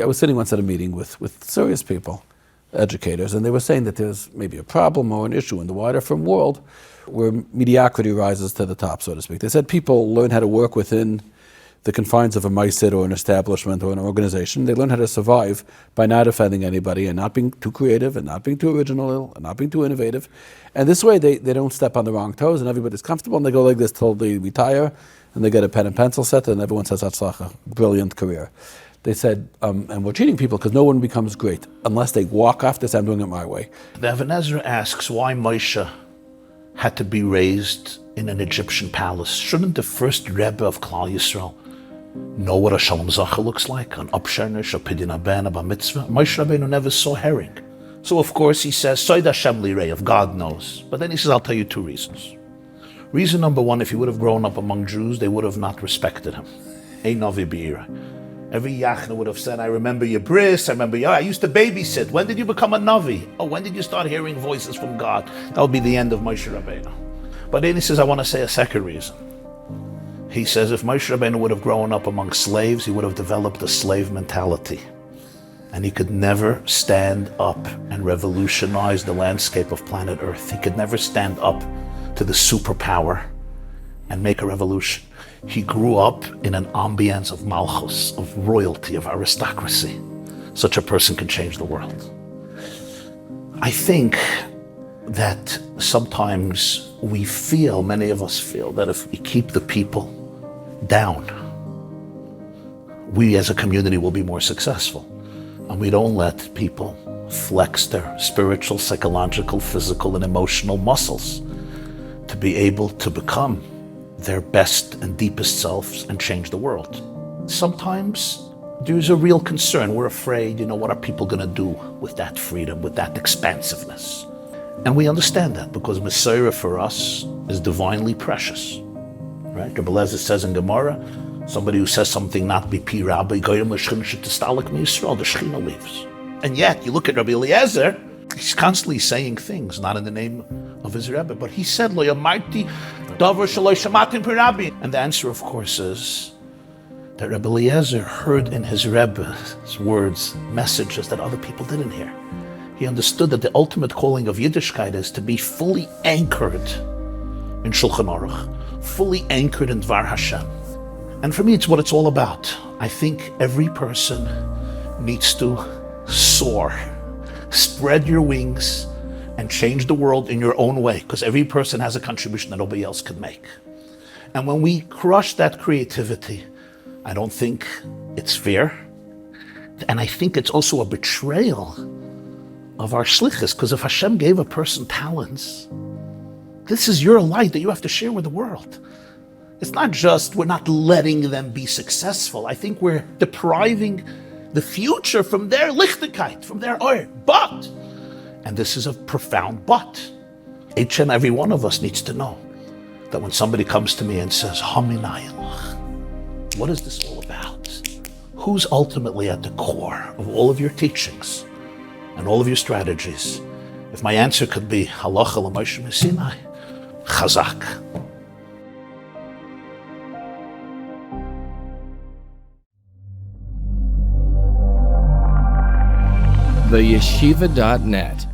I was sitting once at a meeting with serious people, educators, and they were saying that there's maybe a problem or an issue in the wider firm world where mediocrity rises to the top, so to speak. They said people learn how to work within the confines of a maisid or an establishment or an organization. They learn how to survive by not offending anybody and not being too creative and not being too original and not being too innovative. And this way they don't step on the wrong toes and everybody's comfortable and they go like this till they retire and they get a pen and pencil set and everyone says, "Hatzlacha, brilliant career." They said, and we're cheating people because no one becomes great unless they walk off this, "I'm doing it my way." The Even Ezra asks why Moshe had to be raised in an Egyptian palace. Shouldn't the first Rebbe of Klal Yisrael know what a Shalom Zacha looks like? An Upshernish, a Pidyon Aben, a Bar Mitzvah? Moshe Rabbeinu never saw herring. So of course he says, Soid Hashem Lirei, if God knows. But then he says, I'll tell you two reasons. Reason number one, if he would have grown up among Jews, they would have not respected him. Ein Navi B'ira. Every Yachna would have said, I remember your bris, I used to babysit. When did you become a Navi? Oh, when did you start hearing voices from God? That would be the end of Moshe Rabbeinu. But then he says, I want to say a second reason. He says, if Moshe Rabbeinu would have grown up among slaves, he would have developed a slave mentality. And he could never stand up and revolutionize the landscape of planet Earth. He could never stand up to the superpower and make a revolution. He grew up in an ambience of malchus, of royalty, of aristocracy. Such a person can change the world. I think that sometimes many of us feel that if we keep the people down, we as a community will be more successful. And we don't let people flex their spiritual, psychological, physical, and emotional muscles to be able to become their best and deepest selves and change the world. Sometimes there's a real concern. We're afraid, what are people going to do with that freedom, with that expansiveness? And we understand that because Messiah for us is divinely precious. Right? Rabbi Eliezer says in Gemara, somebody who says something not be Rabbi, the Shechina leaves. And yet, you look at Rabbi Eliezer, he's constantly saying things, not in the name of his Rebbe, but he said, Lo yamarti davar shelo shamatim pi Rabbi. And the answer, of course, is that Rabbi Eliezer heard in his Rebbe's words messages that other people didn't hear. He understood that the ultimate calling of Yiddishkeit is to be fully anchored in Shulchan Aruch, fully anchored in Dvar Hashem. And for me, it's what it's all about. I think every person needs to soar, spread your wings, and change the world in your own way, because every person has a contribution that nobody else can make. And when we crush that creativity, I don't think it's fair. And I think it's also a betrayal of our shlichus, because if Hashem gave a person talents, this is your light that you have to share with the world. It's not just we're not letting them be successful. I think we're depriving the future from their lichtigkeit, from their oil. But, and this is a profound but, each and every one of us needs to know that when somebody comes to me and says, Haminayim, what is this all about? Who's ultimately at the core of all of your teachings and all of your strategies? If my answer could be halacha l'Moshe Sinai, chazak. TheYeshiva.net